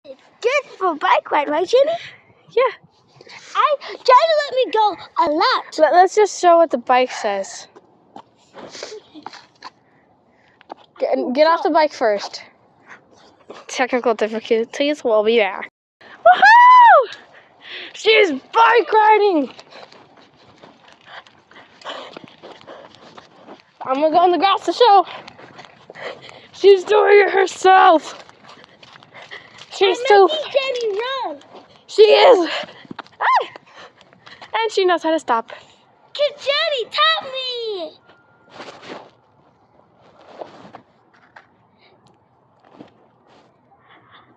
It's good for bike ride, right, Jenny? Yeah. I try to let me go a lot. Let's just show what the bike says. Get off the bike first. Technical difficulties, we'll be back. Woohoo! She's bike riding! I'm gonna go in the grass to show. She's doing it herself. She's too. Jenny run. She is. Ah! And she knows how to stop. Jenny, tap me.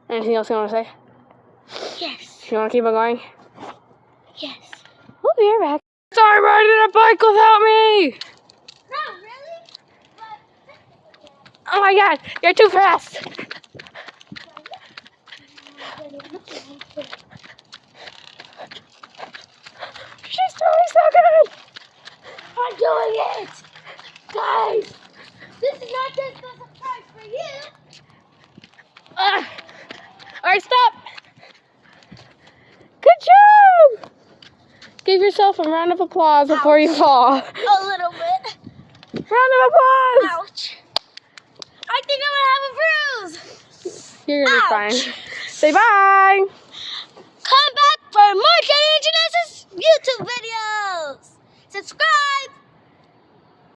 Anything else you want to say? Yes. You want to keep on going? Yes. We'll be right back. Start riding a bike without me! Not really. Oh my god, you're too fast! She's doing so good! I'm doing it! Guys, this is not just a surprise for you. Alright, stop! Good job! Give yourself a round of applause before you fall. A little bit. Round of applause! Ouch. I think I'm gonna have a bruise. You're gonna be Ouch. fine. Say bye! Come back for more Jenny and Jenessa's YouTube videos. Subscribe.